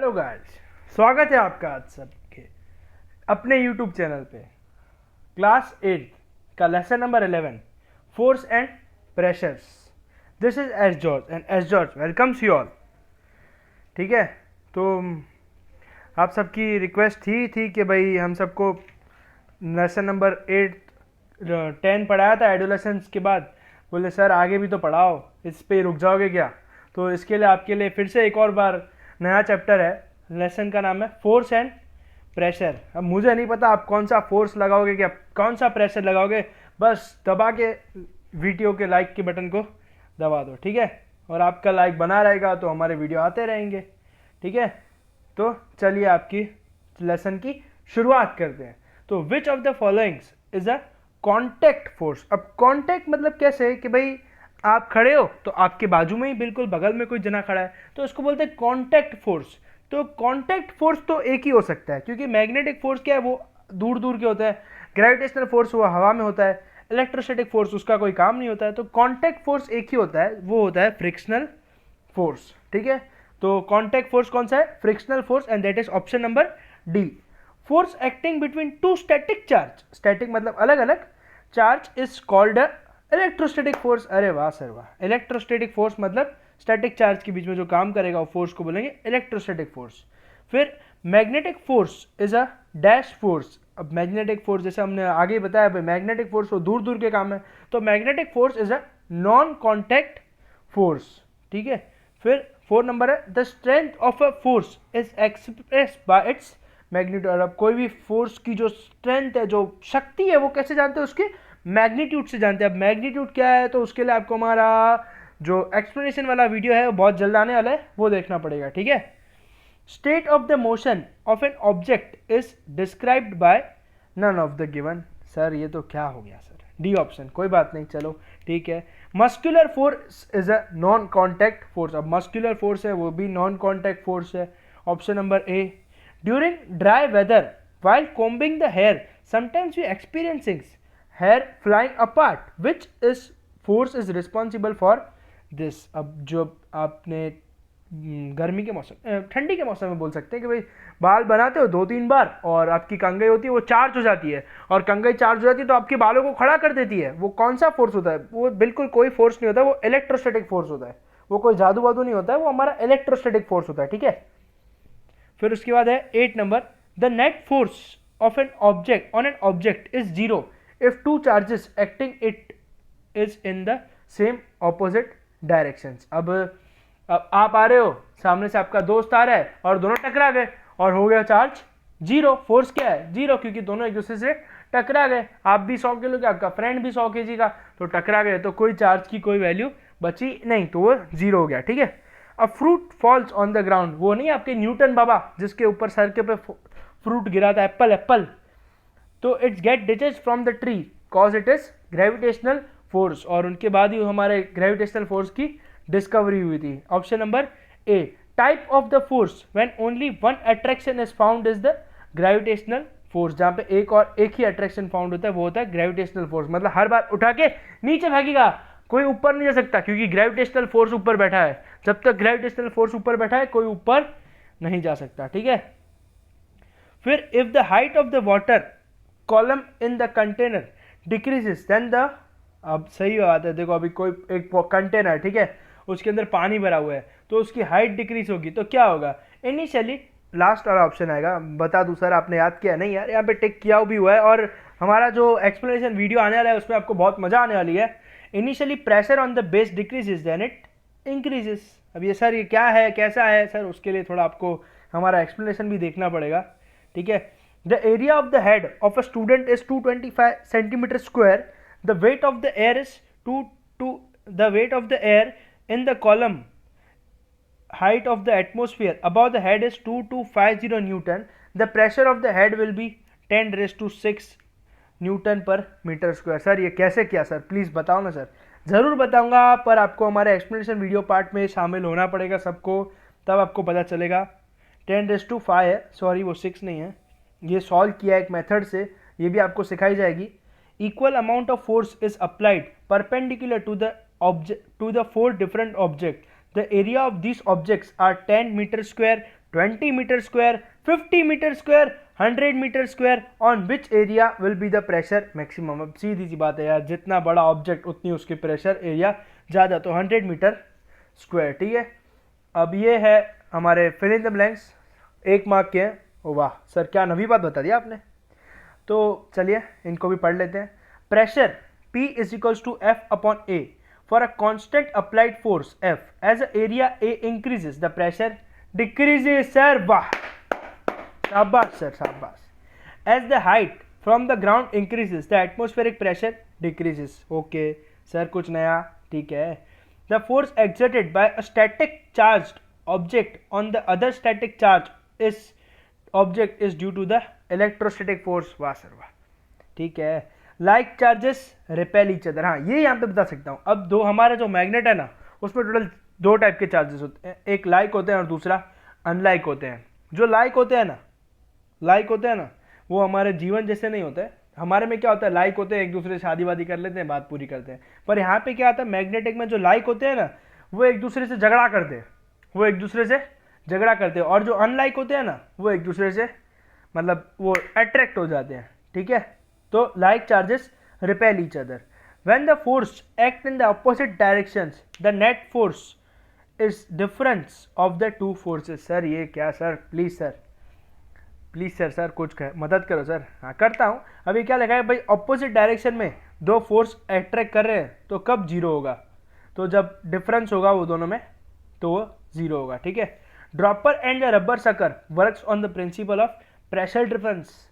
Hello guys, स्वागत है आपका आज सबके अपने यूट्यूब चैनल पे। क्लास 8 का lesson number 11 force and pressures. This is S George and S George welcomes you all. ठीक है, तो आप सबकी रिक्वेस्ट थी कि भाई हम सबको लेसन नंबर 10 पढ़ाया था एडोलेसेंस के बाद। बोले सर आगे भी तो पढ़ाओ, इस पे रुक जाओगे क्या? तो इसके लिए आपके लिए फिर से एक और बार नया चैप्टर है। लेसन का नाम है फोर्स एंड प्रेशर। अब मुझे नहीं पता आप कौन सा फोर्स लगाओगे, क्या कौन सा प्रेशर लगाओगे, बस दबा के वीडियो के लाइक के बटन को दबा दो, ठीक है। और आपका लाइक बना रहेगा तो हमारे वीडियो आते रहेंगे, ठीक है। तो चलिए आपकी लेसन की शुरुआत करते हैं। तो which of the followings is a contact force. अब कॉन्टैक्ट मतलब कैसे कि भाई आप खड़े हो तो आपके बाजू में ही बिल्कुल बगल में कोई जना खड़ा है, तो इसको बोलते हैं कॉन्टैक्ट फोर्स। तो कॉन्टैक्ट फोर्स तो एक ही हो सकता है, क्योंकि मैग्नेटिक फोर्स क्या है, वो दूर दूर के होता है। ग्रेविटेशनल फोर्स वो हवा में होता है। इलेक्ट्रोस्टैटिक फोर्स उसका कोई काम नहीं होता है। तो कॉन्टैक्ट फोर्स एक ही होता है, वो होता है फ्रिक्शनल फोर्स, ठीक है। तो कॉन्टैक्ट फोर्स कौन सा है? Frictional force, and that is option number D. Force acting between two static charge, static मतलब अलग अलग charge, is called electrostatic force. अरे वाह सर वाह। इलेक्ट्रोस्टैटिक फोर्स मतलब स्टैटिक चार्ज के बीच में जो काम करेगा वो फोर्स को बोलेंगे इलेक्ट्रोस्टैटिक फोर्स। फिर magnetic force is a dash force. अब मैग्नेटिक फोर्स जैसे हमने आगे बताया भाई, मैग्नेटिक फोर्स वो दूर दूर के काम है, तो magnetic force is a non contact force, ठीक है। फिर 4 नंबर है the strength of a force is express bye its magnitude. अब कोई भी फोर्स की जो स्ट्रेंथ है, जो शक्ति है, वो कैसे जानते हैं? उसके मैग्नीट्यूड से जानते हैं। अब मैग्नीट्यूड क्या है, तो उसके लिए आपको हमारा जो एक्सप्लेनेशन वाला वीडियो है वो बहुत जल्द आने वाला है, वो देखना पड़ेगा, ठीक है। State of the motion of an object is described by none of the given. Sir ये तो क्या हो गया सर, डी ऑप्शन। कोई बात नहीं, चलो ठीक है। Muscular force is a non contact force. अब मस्कुलर फोर्स है वो भी नॉन कॉन्टैक्ट फोर्स है, option number A. During dry weather while combing the hair sometimes we experiencing hair flying apart, which is force is responsible for this। अब जो आपने गर्मी के मौसम, ठंडी के मौसम में बोल सकते हैं कि भाई बाल बनाते हो 2-3 बार और आपकी कंघी होती है वो चार्ज हो जाती है, और कंघी चार्ज हो जाती है तो आपके बालों को खड़ा कर देती है। वो कौन सा फोर्स होता है? वो बिल्कुल कोई फोर्स नहीं होता, वो इलेक्ट्रोस्टैटिक फोर्स होता है। वो कोई जादू वादू नहीं होता है, वो हमारा इलेक्ट्रोस्टैटिक फोर्स होता है, ठीक है। फिर उसके बाद है 8 number the net force of an object on an object is 0 if two charges acting it is in the same opposite directions. अब आप आ रहे हो, सामने से आपका दोस्त आ रहा है और दोनों टकरा गए और हो गया चार्ज 0। फोर्स क्या है? 0, क्योंकि दोनों एक दूसरे से टकरा गए। आप भी 100 किलो के, आपका फ्रेंड भी 100 kg का, तो टकरा गए तो कोई चार्ज की कोई वैल्यू बची नहीं, तो वो 0 हो गया, ठीक है। A fruit falls on the ground, वो नहीं आपके न्यूटन बाबा जिसके ऊपर सर के पे फ्रूट गिरा था, एप्पल, तो it's get detach from the tree cause it is gravitational force. और उनके बाद ही हमारे ग्रेविटेशनल फोर्स की डिस्कवरी हुई थी, option number A. Type of the force when only one attraction is found is the gravitational force. जहां पे एक ही अट्रैक्शन फाउंड होता है वो होता है ग्रेविटेशनल फोर्स। मतलब हर बार उठा के नीचे फेंकेगा, कोई ऊपर नहीं जा सकता, क्योंकि ग्रेविटेशनल फोर्स ऊपर बैठा है। जब तक ग्रेविटेशनल फोर्स ऊपर बैठा है कोई ऊपर नहीं जा सकता, ठीक है। फिर if the height of the water column in the container decreases then the, अब सही बात है, देखो अभी कोई एक कंटेनर, ठीक है, उसके अंदर पानी भरा हुआ है, तो उसकी हाइट डिक्रीज होगी तो क्या होगा? इनिशियली लास्ट वाला ऑप्शन आएगा। बता दूं सर, आपने याद किया नहीं यार? यहाँ पे टिक किया भी हुआ है, और हमारा जो एक्सप्लेनेशन वीडियो आने वाला है उसमें आपको बहुत मजा आने वाली है। Initially pressure on the base decreases then it increases. अब ये सर ये क्या है, कैसा है सर? उसके लिए थोड़ा आपको हमारा एक्सप्लेनेशन भी देखना पड़ेगा, ठीक है। The area of the head of a student is 225 centimetre square. The weight of the air is the weight of the air in the column height of the atmosphere above the head is 2250 Newton. The pressure of the head will be 10⁶ Newton पर metre square. Sir ये कैसे किया sir? Please बताओ ना sir. ज़रूर बताऊंगा, पर आपको हमारे एक्सप्लेनेशन वीडियो पार्ट में शामिल होना पड़ेगा सबको, तब आपको पता चलेगा। 10⁵ है, सॉरी वो 6 नहीं है। ये सॉल्व किया एक मेथड से, ये भी आपको सिखाई जाएगी। Equal amount of force is applied perpendicular to the 4 different objects. The area of these objects are 10 meter square, 20 metre square, 50 metre square, 100 metre square, on which area will be the pressure maximum. अब सीधी सी बात है यार, जितना बड़ा object उतनी उसकी pressure area ज़्यादा, तो 100 मीटर स्क्वायर, ठीक है। अब ये है हमारे fill in the blanks, 1 mark के हैं। ओ वाह सर, क्या नवी बात बता दिया आपने। तो चलिए इनको भी पढ़ लेते हैं। Pressure P is equals to F upon A for a constant applied force F as the area A increases the pressure decreases। Sir वाह, शाबाश सर शाबाश। as the height from the ground increases the atmospheric pressure decreases। Okay sir, कुछ नया, ठीक है। the force exerted by a static charged object on the other static charge is object is due to the electrostatic force। वाह sir वाह, ठीक है। Like charges repel each other, हाँ ये यहाँ पे बता सकता हूँ। अब दो हमारा जो मैग्नेट है ना, उसमें टोटल 2 टाइप के चार्जेस होते हैं, एक लाइक होते हैं और दूसरा अनलाइक होते हैं। जो लाइक होते हैं ना, वो हमारे जीवन जैसे नहीं होते हैं। हमारे में क्या होता है, लाइक होते हैं, एक दूसरे से शादी वादी कर लेते हैं, बात पूरी करते हैं। पर यहाँ पे क्या आता है, मैग्नेटिक में जो लाइक होते हैं ना, वो एक दूसरे से झगड़ा करते हैं, और जो अनलाइक होते हैं ना, वो एक दूसरे से मतलब वो अट्रैक्ट हो जाते हैं, ठीक है। तो like charges repel each other when the force act in the opposite directions, the net force is difference of the two forces। Sir ये क्या सर, प्लीज सर कुछ मदद करो सर। हाँ करता हूँ। अभी क्या लिखा है भाई, ऑपोजिट डायरेक्शन में 2 फोर्स अट्रैक्ट कर रहे हैं, तो कब जीरो होगा, तो जब डिफरेंस होगा वो दोनों में, तो वो जीरो होगा, ठीक है। Dropper and rubber sucker works on the principle of pressure difference.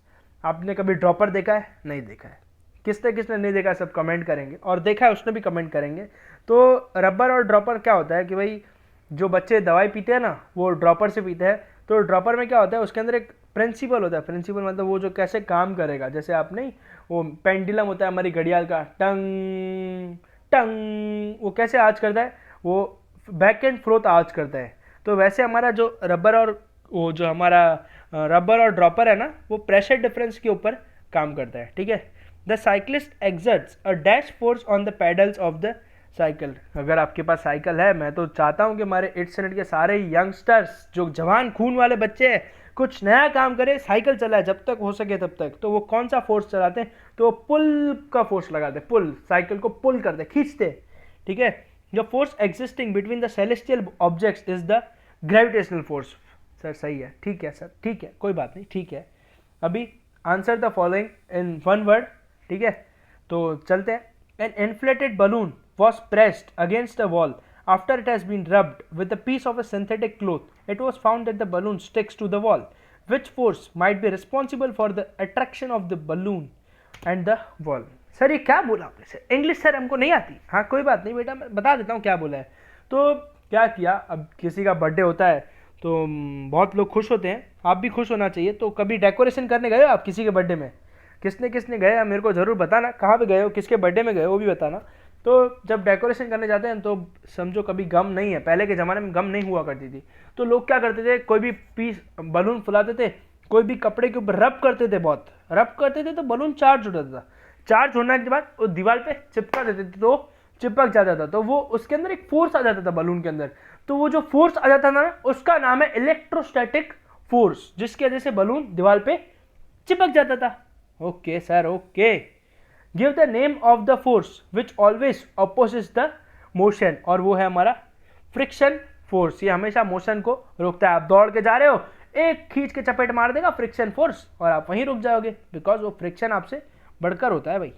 आपने कभी ड्रॉपर देखा है, नहीं देखा है? किसने नहीं देखा, सब कमेंट करेंगे, और देखा है उसने भी कमेंट करेंगे। तो रबर और ड्रॉपर क्या होता है कि भाई जो बच्चे दवाई पीते हैं ना, वो ड्रॉपर से पीते हैं। तो ड्रॉपर में क्या होता है, उसके अंदर एक प्रिंसिपल होता है। प्रिंसिपल मतलब वो जो कैसे काम करेगा, जैसे आप नहीं, वो पेंडुलम होता है हमारी घड़ियाल का, टंग टंग, वो कैसे आवाज करता है, वो बैक एंड फोर्थ आवाज करता है। तो वैसे हमारा जो रबर और ड्रॉपर है ना, वो प्रेशर डिफरेंस के ऊपर काम करता है, ठीक है। The cyclist exerts a dash force on the pedals of the cycle. अगर आपके पास साइकिल है, मैं तो चाहता हूं कि हमारे 8th स्टैंडर्ड के सारे यंगस्टर्स, जो जवान खून वाले बच्चे हैं, कुछ नया काम करे, साइकिल चलाए जब तक हो सके तब तक। तो वो कौन सा फोर्स चलाते हैं, तो वो पुल का फोर्स लगाते हैं, पुल, साइकिल को पुल करते, खींचते, ठीक है। The force existing between the celestial objects is the gravitational force. Sir सही है, ठीक है सर, ठीक है, कोई बात नहीं, ठीक है। अभी answer the following in 1 word, ठीक है। तो चलते हैं। An inflated balloon was pressed against a wall after it has been rubbed with a piece of a synthetic cloth. It was found that the balloon sticks to the wall. Which force might be responsible for the attraction of the balloon and the wall. Sir ये क्या बोला आपने sir, English sir हमको नहीं आती। हाँ कोई बात नहीं बेटा, मैं बता देता हूँ क्या बोला है। तो क्या किया, अब किसी का बर्थडे होता है तो बहुत लोग खुश होते हैं, आप भी खुश होना चाहिए। तो कभी डेकोरेशन करने गए हो आप किसी के बर्थडे में? किसने गए मेरे को ज़रूर बताना, कहाँ पे गए हो, किसके बर्थडे में गए हो, वो भी बताना। तो जब डेकोरेशन करने जाते हैं तो समझो कभी गम नहीं है, पहले के ज़माने में गम नहीं हुआ करती थी। तो लोग क्या करते थे, कोई भी पीस बलून फुलाते थे, कोई भी कपड़े के ऊपर रब करते थे, बहुत रब करते थे, तो बलून चार्ज हो जाता था। चार्ज होने के बाद वो दीवार पे चिपका देते थे, तो चिपक जाता था। तो वो उसके अंदर एक फोर्स आ जाता था बलून के अंदर। तो वो जो फोर्स आ जाता था ना, उसका नाम है इलेक्ट्रोस्टैटिक फोर्स, जिसकी वजह से बलून दीवार पे चिपक जाता था। Okay sir, okay. Give the name of the force which always opposites the motion, और वो है हमारा फ्रिक्शन फोर्स। ये हमेशा मोशन को रोकता है। आप दौड़ के जा रहे हो, एक खींच के चपेट मार देगा फ्रिक्शन फोर्स, और आप वहीं रुक जाओगे, बिकॉज वो फ्रिक्शन आपसे बढ़कर होता है भाई।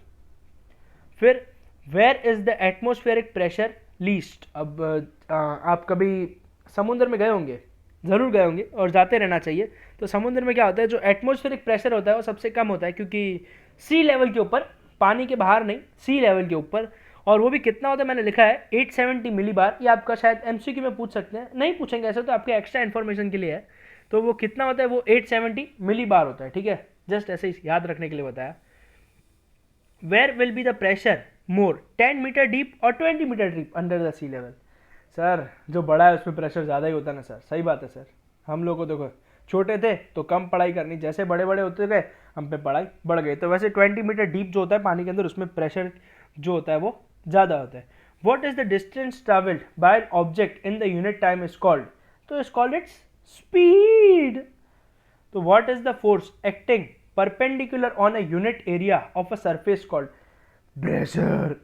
फिर where is the atmospheric pressure least. अब आप कभी समुद्र में गए होंगे, ज़रूर गए होंगे, और जाते रहना चाहिए। तो समुद्र में क्या होता है, जो एटमोस्फेरिक प्रेशर होता है वो सबसे कम होता है, क्योंकि सी लेवल के ऊपर, पानी के बाहर नहीं, सी लेवल के ऊपर। और वो भी कितना होता है, मैंने लिखा है 870 मिली बार। ये आपका शायद एमसीक्यू में पूछ सकते हैं, नहीं पूछेंगे ऐसे, तो आपके एक्स्ट्रा इन्फॉर्मेशन के लिए है। तो वो कितना होता है, वो 870 मिली बार होता है, ठीक है। जस्ट ऐसे ही याद रखने के लिए बताया। Where will be the pressure more, 10 metre deep और 20 metre deep under the sea level. Sir जो बड़ा है उसमें प्रेशर ज़्यादा ही होता है ना सर, सही बात है सर। हम लोग को देखो, छोटे थे तो कम पढ़ाई करनी, जैसे बड़े बड़े होते गए हम पे पढ़ाई बढ़ गई। तो वैसे 20 मीटर डीप जो होता है पानी के अंदर, उसमें प्रेशर जो होता है वो ज़्यादा होता है। What is the distance travelled by an object in the unit time is called, तो इज कॉल्ड इट्स स्पीड। तो what is the force acting perpendicular on a unit area of a surface called pressure.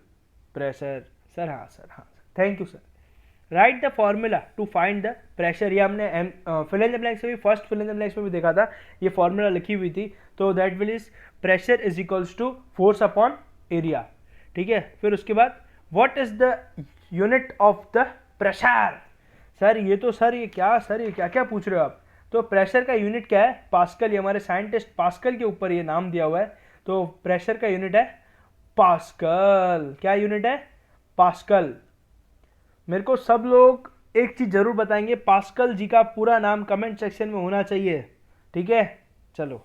Pressure sir, हाँ sir, हाँ sir, thank you sir. Write the formula to find the pressure. ये हमने fill in the blanks में भी, first fill in the blanks में भी देखा था, ये फॉर्मूला लिखी हुई थी। तो that will is pressure is equals to force upon area, ठीक है। फिर उसके बाद what is the unit of the pressure. Sir ये तो सर ये क्या सर ये क्या क्या पूछ रहे हो आप। तो प्रेशर का यूनिट क्या है, पास्कल। ये हमारे साइंटिस्ट पास्कल के ऊपर ये नाम दिया हुआ है। तो प्रेशर का यूनिट है पास्कल। क्या यूनिट है, पास्कल। मेरे को सब लोग एक चीज जरूर बताएंगे, पास्कल जी का पूरा नाम कमेंट सेक्शन में होना चाहिए, ठीक है। चलो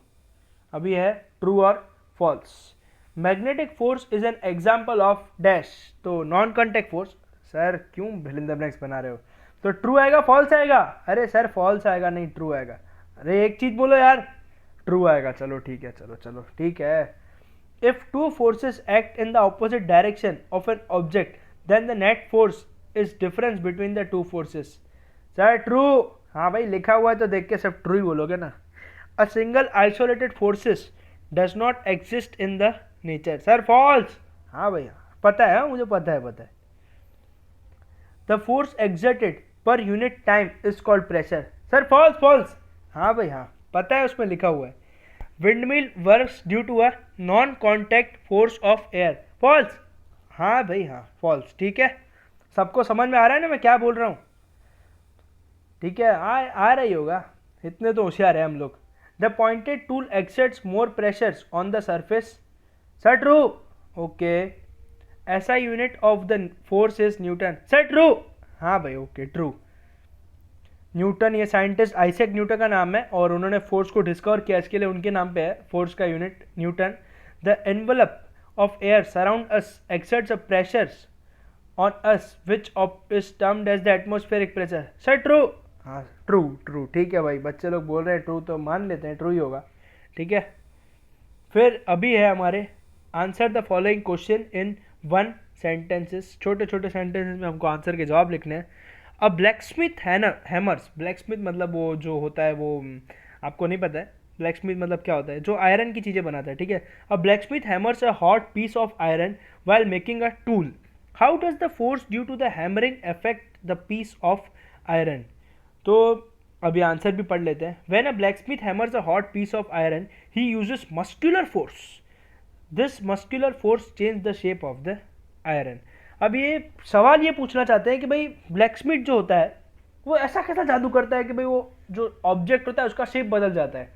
अभी है ट्रू और false. Magnetic force is an example of dash. तो नॉन कॉन्टैक्ट फोर्स। सर क्यों फिल इन द ब्लैंक्स बना रहे हो। तो ट्रू आएगा फॉल्स आएगा। अरे सर फॉल्स आएगा, नहीं ट्रू आएगा। अरे एक चीज बोलो यार, ट्रू आएगा। चलो ठीक है, चलो चलो ठीक है। If two forces act in the opposite direction of an object then the net force is difference between the two forces. Sir true. हाँ भाई लिखा हुआ है तो देख के सब ट्रू ही बोलोगे ना। A single isolated forces does not exist in the nature. Sir false. हाँ भैया पता है, मुझे पता है, पता है। The force exerted per unit time is called pressure. Sir false false. हाँ भाई हाँ पता है, उसमें लिखा हुआ है। Windmill works due to a non contact force of air. False. हाँ भाई हाँ फॉल्स, ठीक है। सबको समझ में आ रहा है ना मैं क्या बोल रहा हूँ, ठीक है। आ रही होगा, इतने तो होशियार है हम लोग। The pointed tool exerts more pressures on the surface. Sir true. Okay. ऐसा unit of the force is newton. Sir true. हाँ भाई ओके ट्रू। न्यूटन, ये साइंटिस्ट आइजैक न्यूटन का नाम है और उन्होंने फोर्स को डिस्कवर किया, इसके लिए उनके नाम पे है फोर्स का unit newton. The envelope of air surround us exerts a pressures on us which of is termed as the atmospheric pressure. Sir true. हाँ ट्रू ट्रू, ठीक है भाई। बच्चे लोग बोल रहे हैं ट्रू तो मान लेते हैं, ट्रू ही होगा, ठीक है। फिर अभी है हमारे answer the following question in one sentences. छोटे छोटे सेंटेंसेस में हमको आंसर के जवाब लिखने हैं। अ ब्लैकस्मिथ हैमर्स। ब्लैकस्मिथ मतलब वो जो होता है वो आपको नहीं पता है। ब्लैकस्मिथ मतलब क्या होता है, जो आयरन की चीज़ें बनाता है, ठीक है। A blacksmith hammers a hot piece of iron while making a tool. How does the force due to the hammering affect the piece of iron. तो अभी आंसर भी पढ़ लेते हैं। When a blacksmith hammers a hot piece of iron he uses muscular force. This muscular force change the shape of the iron. अब ये सवाल ये पूछना चाहते हैं कि भाई ब्लैकस्मिथ जो होता है वो ऐसा कैसा जादू करता है कि भाई वो जो ऑब्जेक्ट होता है उसका शेप बदल जाता है।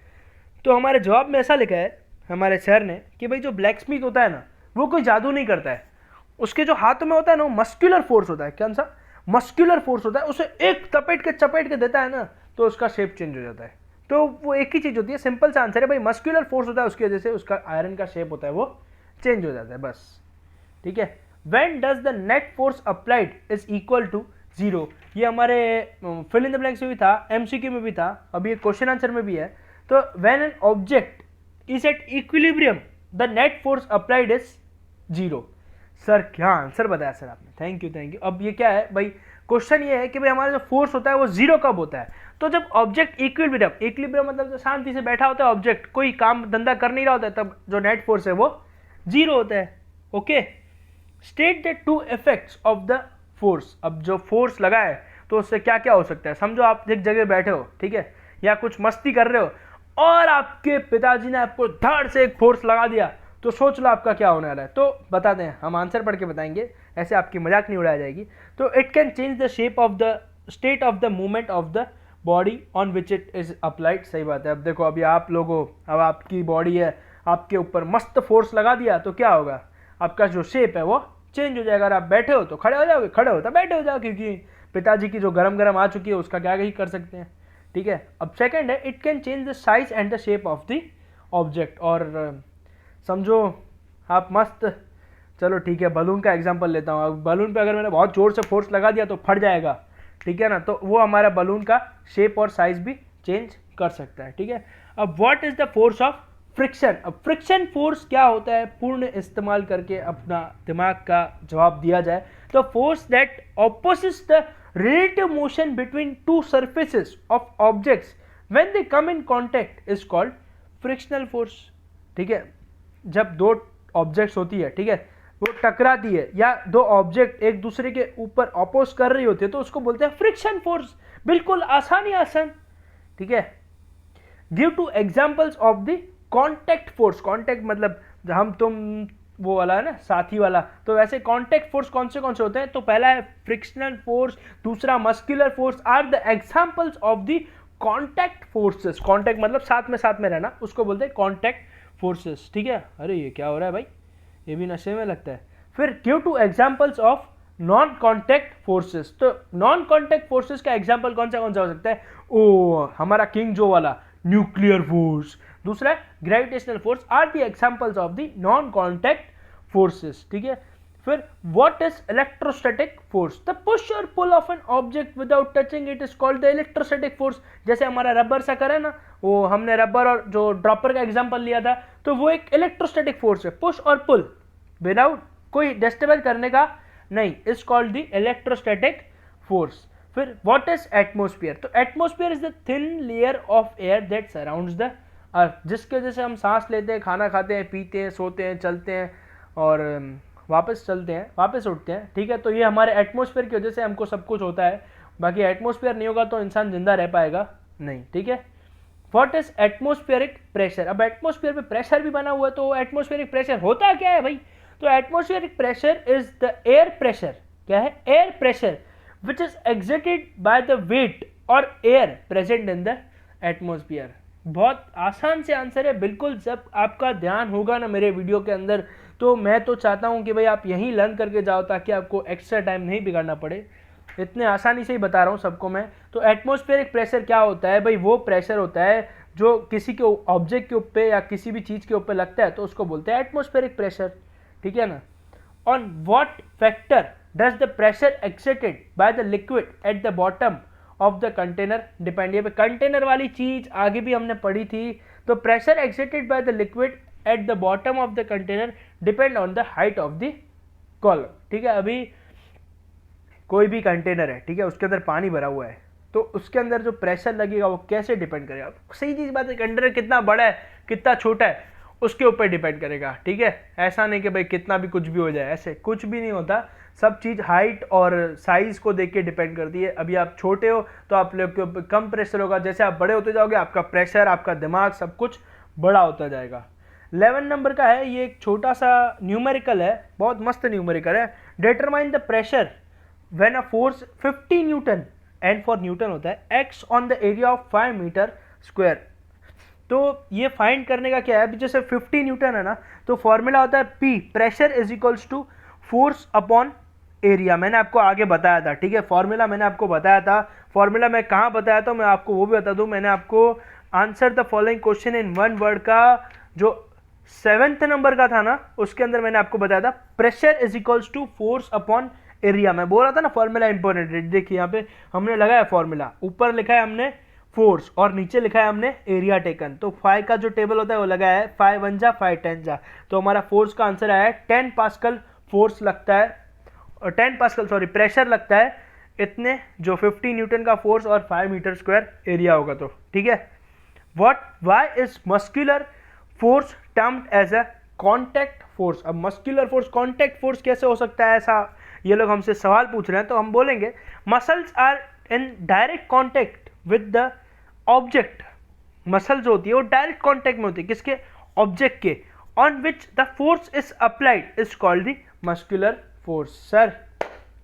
तो हमारे जवाब में ऐसा लिखा है हमारे सर ने कि भाई जो ब्लैकस्मिथ होता है ना वो कोई जादू नहीं करता है। उसके जो हाथों में होता है ना वो मस्कुलर फोर्स होता है। कौन सा मस्कुलर फोर्स होता है, उसे एक चपेट के देता है ना तो उसका शेप चेंज हो जाता है। तो वो एक ही चीज़ होती है, सिंपल सा आंसर है भाई, मस्कुलर फोर्स होता है उसकी वजह से उसका आयरन का शेप होता है वो चेंज हो जाता है, बस, ठीक है। When does the net force applied is equal to 0। ये हमारे फिल इन द ब्लैंक्स में भी था, MCQ में भी था, अभी ये क्वेश्चन आंसर में भी है। तो when an object is at equilibrium the net force applied is 0। Sir क्या आंसर बताया सर आपने, थैंक यू थैंक यू। अब ये क्या है भाई, क्वेश्चन ये है कि भाई हमारा जो फोर्स होता है वो 0 कब होता है। तो जब ऑब्जेक्ट इक्विलिब्रियम मतलब जो शांति से बैठा होता है ऑब्जेक्ट, कोई काम धंधा कर नहीं रहा होता है, तब जो नेट फोर्स है वो 0 होता है, okay. State the two effects of the force. अब जो फोर्स लगा है तो उससे क्या क्या हो सकता है। समझो आप एक जगह बैठे हो, ठीक है, या कुछ मस्ती कर रहे हो और आपके पिताजी ने आपको धड़ से एक फोर्स लगा दिया, तो सोच लो आपका क्या होने वाला है। तो बताते हैं, हम आंसर पढ़ के बताएंगे, ऐसे आपकी मजाक नहीं उड़ाई जाएगी। तो it can change the shape of the state of the movement of the body on which it is applied. सही बात है। अब देखो अभी आप लोगों, अब आपकी बॉडी है, आपके ऊपर मस्त फोर्स लगा दिया तो क्या होगा, आपका जो शेप है वो चेंज हो जाएगा। अगर आप बैठे हो तो खड़े हो जाओगे, खड़े हो तो बैठे हो जाओ, क्योंकि पिताजी की जो गरम आ चुकी है उसका क्या ही कर सकते हैं, ठीक है। अब सेकंड है, it can change the size and the shape of the object. और समझो आप मस्त, चलो ठीक है, बलून का एग्जांपल लेता हूँ। अब बलून पे अगर मैंने बहुत जोर से फोर्स लगा दिया तो फट जाएगा, ठीक है ना। तो वो हमारा बलून का शेप और साइज भी चेंज कर सकता है, ठीक है। अब what is the force of friction. अब फ्रिक्शन फोर्स क्या होता है, पूर्ण इस्तेमाल करके अपना दिमाग का जवाब दिया जाए the force that opposites the relative motion between two surfaces of objects when they come in contact is called frictional force. ठीक है, जब दो ऑब्जेक्ट्स होती है, ठीक है, वो टकराती है या दो ऑब्जेक्ट एक दूसरे के ऊपर अपोज कर रही होती है तो उसको बोलते हैं फ्रिक्शन फोर्स. बिल्कुल आसान. ठीक है. Give to examples of the contact force. Contact मतलब हम तुम वो वाला है ना, साथी वाला. तो वैसे कॉन्टैक्ट फोर्स कौन से होते हैं? तो पहला है फ्रिक्शनल फोर्स, दूसरा muscular force are the examples of the contact forces. Contact मतलब साथ में रहना, उसको बोलते हैं कॉन्टैक्ट फोर्सेस. ठीक है. अरे ये क्या हो रहा है भाई, ये भी नशे में लगता है. फिर give to examples of non contact forces. तो नॉन कॉन्टैक्ट फोर्सेस का एग्जांपल कौन सा हो सकता है? ओ हमारा किंग जो वाला न्यूक्लियर फोर्स. दूसरा gravitational force are the examples of the non contact forces. ठीक है. फिर what is electrostatic force? The push और pull of an object without touching it is called the electrostatic force. जैसे हमारा rubber सा करे ना, वो हमने रबर और जो ड्रॉपर का एग्जांपल लिया था, तो वो एक इलेक्ट्रोस्टैटिक फोर्स है. पुश और पुल विदाउट कोई डिस्टर्बेंस करने का नहीं, is called the electrostatic force. फिर व्हाट इज एटमॉस्फेयर? तो atmosphere is the thin layer of air that surrounds the earth, जिसके वजह से हम सांस लेते हैं, खाना खाते हैं, पीते हैं, सोते हैं, चलते हैं और वापस चलते हैं, वापस उठते हैं. ठीक है. तो ये हमारे एटमॉस्फेयर की वजह से हमको सब कुछ होता है. बाकी एटमॉस्फेयर नहीं होगा तो इंसान जिंदा रह पाएगा नहीं. ठीक है. What is atmospheric pressure? अब एटमॉस्फेयर पे प्रेशर भी बना हुआ है, तो एटमॉस्फेरिक प्रेशर होता क्या है भाई? तो atmospheric pressure is the air pressure. क्या है? Air pressure which is exerted by the weight और air present in the atmosphere. बहुत आसान से आंसर है बिल्कुल. जब आपका ध्यान होगा ना मेरे वीडियो के अंदर, तो मैं तो चाहता हूं कि भाई आप यहीं लर्न करके जाओ ताकि आपको एक्स्ट्रा टाइम नहीं बिगाड़ना पड़े. इतने आसानी से ही बता रहा हूं सबको मैं. तो एटमॉस्फेरिक प्रेशर क्या होता है भाई? वो प्रेशर होता है जो किसी के ऑब्जेक्ट के ऊपर या किसी भी चीज़ के ऊपर लगता है, तो उसको बोलते हैं एटमॉस्फेरिक प्रेशर. ठीक है ना. On what factor does the pressure exerted by the liquid at the bottom of the container depend. ये कंटेनर वाली चीज आगे भी हमने पढ़ी थी. तो pressure exerted by the liquid at the bottom of the container depend on the height of the column. ठीक है. अभी कोई भी कंटेनर है, ठीक है, उसके अंदर पानी भरा हुआ है, तो उसके अंदर जो प्रेशर लगेगा वो कैसे डिपेंड करेगा? सही चीज बात है, कंटेनर कितना बड़ा है कितना छोटा है उसके ऊपर डिपेंड करेगा. ठीक है. ऐसा नहीं कि भाई कितना भी कुछ भी हो जाए, ऐसे कुछ भी नहीं होता. सब चीज़ हाइट और साइज को देख के डिपेंड करती है. अभी आप छोटे हो तो आप लोग के ऊपर कम प्रेशर होगा, जैसे आप बड़े होते जाओगे आपका प्रेशर, आपका दिमाग, सब कुछ बड़ा होता जाएगा. 11 नंबर का है, ये एक छोटा सा न्यूमेरिकल है, बहुत मस्त न्यूमेरिकल है. Determine the pressure when a force 50 newton, N for newton होता है, acts on the area of 5 metre square. तो ये फाइंड करने का क्या है? अभी जैसे 50 न्यूटन है ना, तो फॉर्मूला होता है P, pressure is equals to force upon area. मैंने आपको आगे बताया था. ठीक है. फॉर्मूला मैंने आपको बताया था. फॉर्मूला मैं कहाँ बताया था मैं आपको वो भी बता दूं. मैंने आपको answer the following question in one word का जो 7th नंबर का था ना, उसके अंदर मैंने आपको बताया था pressure is equals to force upon area. मैं बोल रहा था ना फॉर्मूला इंपॉर्टेंट है. देखिए यहाँ पे हमने लगाया फॉर्मूला, ऊपर लिखा है हमने फोर्स और नीचे लिखा है हमने एरिया टेकन. तो 5 का जो टेबल होता है वो लगाया है 5 1 जा 5 10 जा. तो हमारा फोर्स का आंसर आया है 10 पास्कल फोर्स लगता है, और 10 पास्कल सॉरी प्रेशर लगता है इतने, जो 50 न्यूटन का फोर्स और 5 मीटर स्क्वायर एरिया होगा. तो ठीक है. Why is muscular force termed as a contact force? अब मस्कुलर फोर्स कॉन्टैक्ट फोर्स कैसे हो सकता है? ऐसा ये लोग हमसे सवाल पूछ रहे हैं. तो हम बोलेंगे muscles are in direct contact with the object. Muscle जो होती है वो डायरेक्ट कॉन्टैक्ट में होती है किसके? ऑब्जेक्ट के. On which the force is applied is called the muscular force. Sir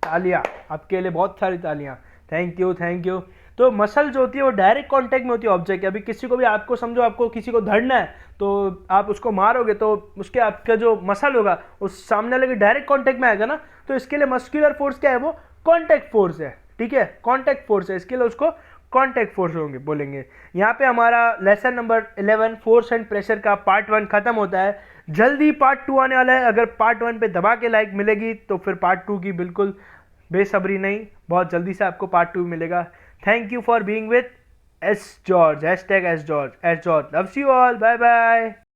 तालियां आपके लिए, बहुत सारी तालियां. Thank you thank you. तो मसल जो होती है वो डायरेक्ट कांटेक्ट में होती है ऑब्जेक्ट के. अभी किसी को भी आपको समझो आपको किसी को धरना है तो आप उसको मारोगे तो उसके आपका जो मसल होगा उस सामने वाले के डायरेक्ट कांटेक्ट में आएगा ना. तो इसके लिए मस्कुलर फोर्स क्या है? वो कांटेक्ट फोर्स है. ठीक है. कांटेक्ट फोर्स है, इसके लिए उसको कांटेक्ट फोर्स होंगे बोलेंगे. यहाँ पे हमारा lesson number 11 force and pressure का पार्ट 1 खत्म होता है. जल्दी पार्ट 2 आने वाला है. अगर पार्ट 1 पे दबा के लाइक मिलेगी तो फिर पार्ट 2 की बिल्कुल बेसब्री नहीं, बहुत जल्दी से आपको पार्ट 2 मिलेगा. Thank you for being with S George, #SJorge. Love you all. Bye bye.